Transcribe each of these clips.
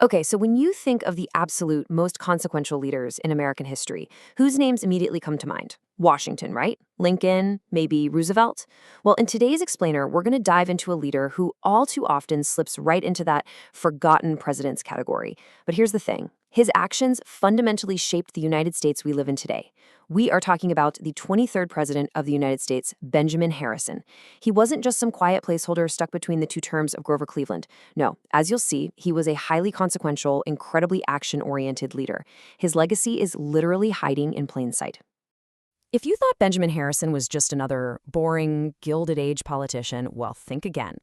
Okay, so when you think of the absolute most consequential leaders in American history, whose names immediately come to mind? Washington, right? Lincoln, maybe Roosevelt? Well, in today's explainer, we're going to dive into a leader who all too often slips right into that forgotten presidents category. But here's the thing. His actions fundamentally shaped the United States we live in today. We are talking about the 23rd President of the United States, Benjamin Harrison. He wasn't just some quiet placeholder stuck between the two terms of Grover Cleveland. No, as you'll see, he was a highly consequential, incredibly action-oriented leader. His legacy is literally hiding in plain sight. If you thought Benjamin Harrison was just another boring, Gilded Age politician, well, think again.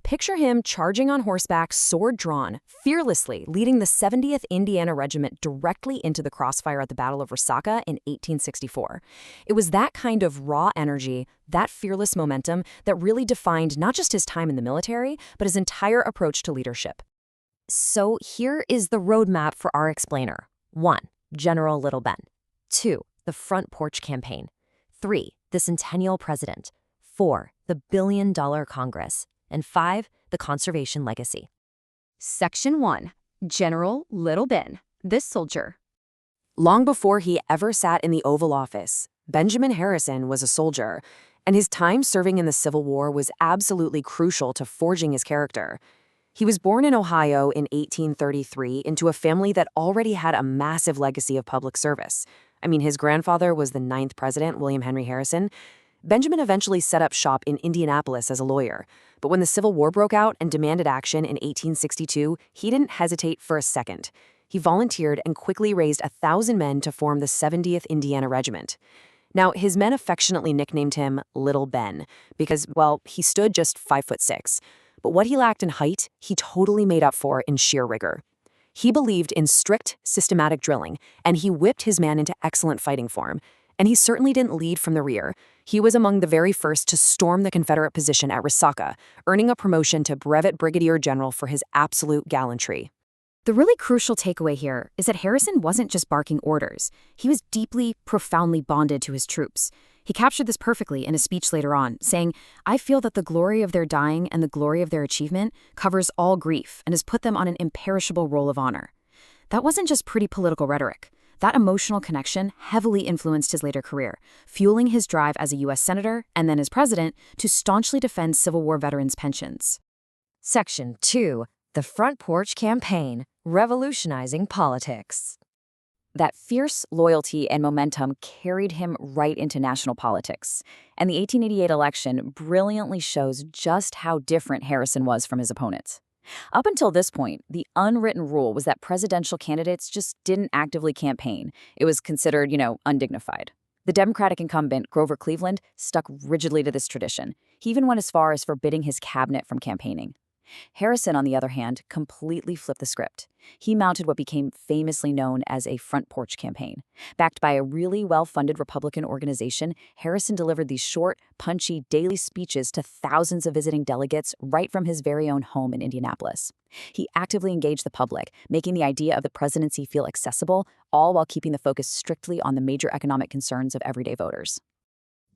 Picture him charging on horseback, sword drawn, fearlessly leading the 70th Indiana Regiment directly into the crossfire at the Battle of Resaca in 1864. It was that kind of raw energy, that fearless momentum, that really defined not just his time in the military, but his entire approach to leadership. So here is the roadmap for our explainer. 1. General Little Ben. 2. The Front Porch Campaign. 3. The Centennial President. 4. The Billion-Dollar Congress. And 5. The Conservation Legacy. Section 1. General Little Ben, this soldier. Long before he ever sat in the Oval Office, Benjamin Harrison was a soldier, and his time serving in the Civil War was absolutely crucial to forging his character. He was born in Ohio in 1833 into a family that already had a massive legacy of public service. I mean, his grandfather was the 9th president, William Henry Harrison. Benjamin eventually set up shop in Indianapolis as a lawyer, but when the Civil War broke out and demanded action in 1862, he didn't hesitate for a second. He volunteered and quickly raised 1,000 men to form the 70th Indiana Regiment. Now, his men affectionately nicknamed him Little Ben because, well, he stood just 5'6", but what he lacked in height, he totally made up for in sheer rigor. He believed in strict, systematic drilling, and he whipped his men into excellent fighting form. And he certainly didn't lead from the rear. He was among the very first to storm the Confederate position at Resaca, earning a promotion to brevet brigadier general for his absolute gallantry. The really crucial takeaway here is that Harrison wasn't just barking orders. He was deeply, profoundly bonded to his troops. He captured this perfectly in a speech later on, saying, "I feel that the glory of their dying and the glory of their achievement covers all grief and has put them on an imperishable roll of honor." That wasn't just pretty political rhetoric. That emotional connection heavily influenced his later career, fueling his drive as a U.S. Senator and then as president to staunchly defend Civil War veterans' pensions. Section 2. The Front Porch Campaign, Revolutionizing Politics. That fierce loyalty and momentum carried him right into national politics, and the 1888 election brilliantly shows just how different Harrison was from his opponents. Up until this point, the unwritten rule was that presidential candidates just didn't actively campaign. It was considered, undignified. The Democratic incumbent, Grover Cleveland, stuck rigidly to this tradition. He even went as far as forbidding his cabinet from campaigning. Harrison, on the other hand, completely flipped the script. He mounted what became famously known as a front porch campaign. Backed by a really well-funded Republican organization, Harrison delivered these short, punchy, daily speeches to thousands of visiting delegates right from his very own home in Indianapolis. He actively engaged the public, making the idea of the presidency feel accessible, all while keeping the focus strictly on the major economic concerns of everyday voters.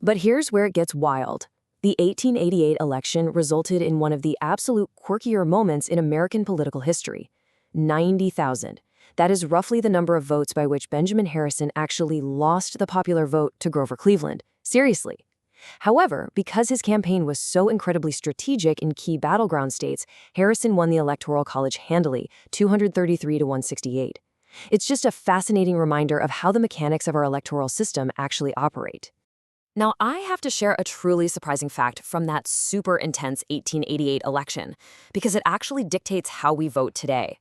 But here's where it gets wild. The 1888 election resulted in one of the absolute quirkier moments in American political history. 90,000. That is roughly the number of votes by which Benjamin Harrison actually lost the popular vote to Grover Cleveland. Seriously. However, because his campaign was so incredibly strategic in key battleground states, Harrison won the Electoral College handily, 233 to 168. It's just a fascinating reminder of how the mechanics of our electoral system actually operate. Now, I have to share a truly surprising fact from that super intense 1888 election, because it actually dictates how we vote today.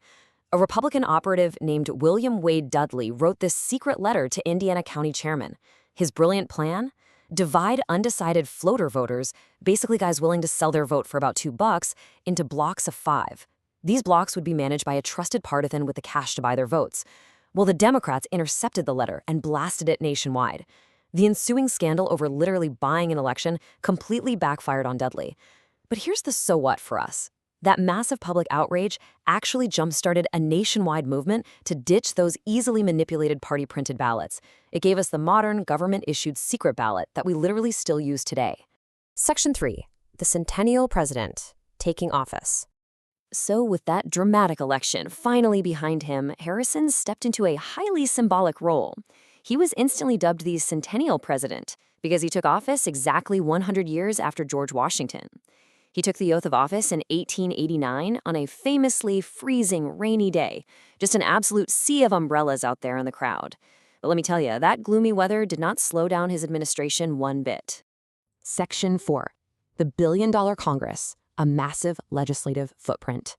A Republican operative named William Wade Dudley wrote this secret letter to Indiana County Chairman. His brilliant plan? Divide undecided floater voters, basically guys willing to sell their vote for about $2, into blocks of 5. These blocks would be managed by a trusted partisan with the cash to buy their votes. Well, the Democrats intercepted the letter and blasted it nationwide. The ensuing scandal over literally buying an election completely backfired on Dudley. But here's the so what for us. That massive public outrage actually jump-started a nationwide movement to ditch those easily manipulated party-printed ballots. It gave us the modern, government-issued secret ballot that we literally still use today. Section 3. The Centennial President, Taking Office. So with that dramatic election finally behind him, Harrison stepped into a highly symbolic role. He was instantly dubbed the Centennial President because he took office exactly 100 years after George Washington. He took the oath of office in 1889 on a famously freezing, rainy day, just an absolute sea of umbrellas out there in the crowd. But let me tell you, that gloomy weather did not slow down his administration one bit. Section 4. The Billion-Dollar Congress, a massive legislative footprint.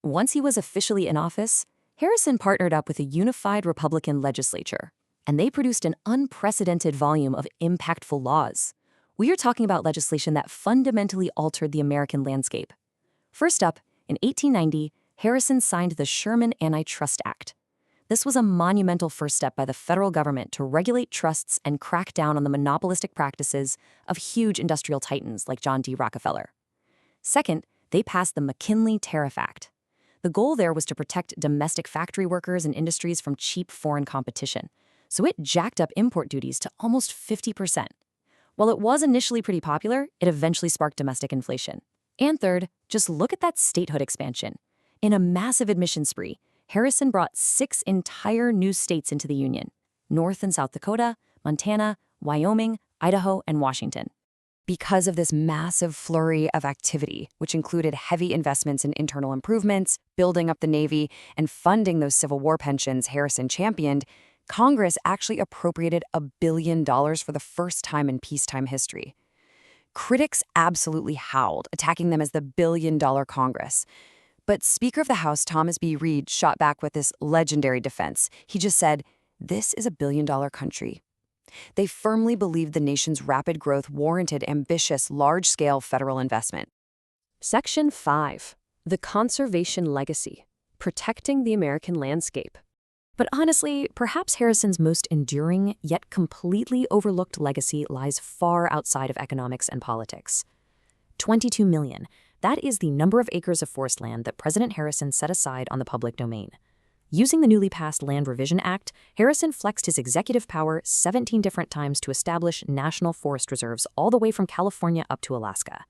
Once he was officially in office, Harrison partnered up with a unified Republican legislature, and they produced an unprecedented volume of impactful laws. We are talking about legislation that fundamentally altered the American landscape. First up, in 1890, Harrison signed the Sherman Antitrust Act. This was a monumental first step by the federal government to regulate trusts and crack down on the monopolistic practices of huge industrial titans like John D. Rockefeller. Second, they passed the McKinley Tariff Act. The goal there was to protect domestic factory workers and industries from cheap foreign competition, so it jacked up import duties to almost 50%. While it was initially pretty popular, it eventually sparked domestic inflation. And third, just look at that statehood expansion. In a massive admission spree, Harrison brought 6 entire new states into the Union: North and South Dakota, Montana, Wyoming, Idaho, and Washington. Because of this massive flurry of activity, which included heavy investments in internal improvements, building up the Navy, and funding those Civil War pensions Harrison championed, Congress actually appropriated $1 billion for the first time in peacetime history. Critics absolutely howled, attacking them as the billion-dollar Congress. But Speaker of the House Thomas B. Reed shot back with this legendary defense. He just said, "This is a billion-dollar country." They firmly believed the nation's rapid growth warranted ambitious, large-scale federal investment. Section 5. The Conservation Legacy, Protecting the American Landscape. But honestly, perhaps Harrison's most enduring, yet completely overlooked legacy lies far outside of economics and politics. 22 million. That is the number of acres of forest land that President Harrison set aside on the public domain. Using the newly passed Land Revision Act, Harrison flexed his executive power 17 different times to establish national forest reserves all the way from California up to Alaska.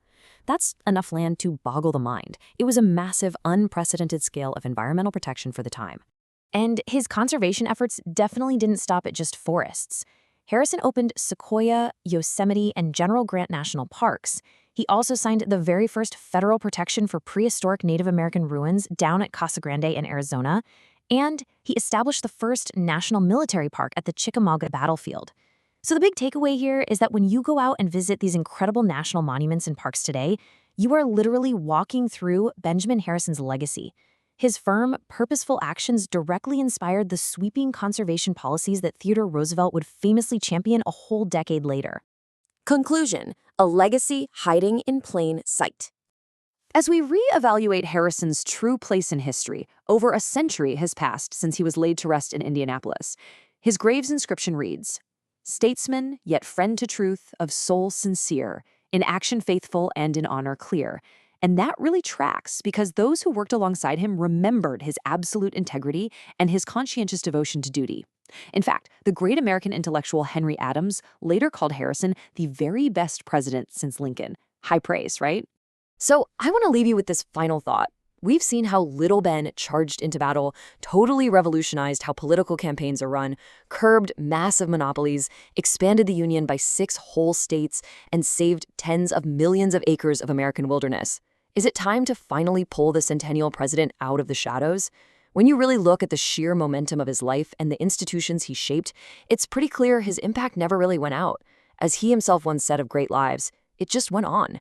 That's enough land to boggle the mind. It was a massive, unprecedented scale of environmental protection for the time. And his conservation efforts definitely didn't stop at just forests. Harrison opened Sequoia, Yosemite, and General Grant National Parks. He also signed the very first federal protection for prehistoric Native American ruins down at Casa Grande in Arizona, and he established the first national military park at the Chickamauga battlefield. So the big takeaway here is that when you go out and visit these incredible national monuments and parks today, you are literally walking through Benjamin Harrison's legacy. His firm, purposeful actions directly inspired the sweeping conservation policies that Theodore Roosevelt would famously champion a whole decade later. Conclusion: a legacy hiding in plain sight. As we re-evaluate Harrison's true place in history, over a century has passed since he was laid to rest in Indianapolis. His grave's inscription reads, "Statesman, yet friend to truth, of soul sincere, in action faithful and in honor clear." And that really tracks because those who worked alongside him remembered his absolute integrity and his conscientious devotion to duty. In fact, the great American intellectual Henry Adams later called Harrison the very best president since Lincoln. High praise, right? So I want to leave you with this final thought. We've seen how Little Ben charged into battle, totally revolutionized how political campaigns are run, curbed massive monopolies, expanded the Union by 6 whole states, and saved tens of millions of acres of American wilderness. Is it time to finally pull the Centennial President out of the shadows? When you really look at the sheer momentum of his life and the institutions he shaped, it's pretty clear his impact never really went out. As he himself once said of great lives, it just went on.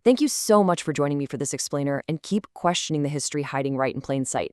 Thank you so much for joining me for this explainer, and keep questioning the history hiding right in plain sight.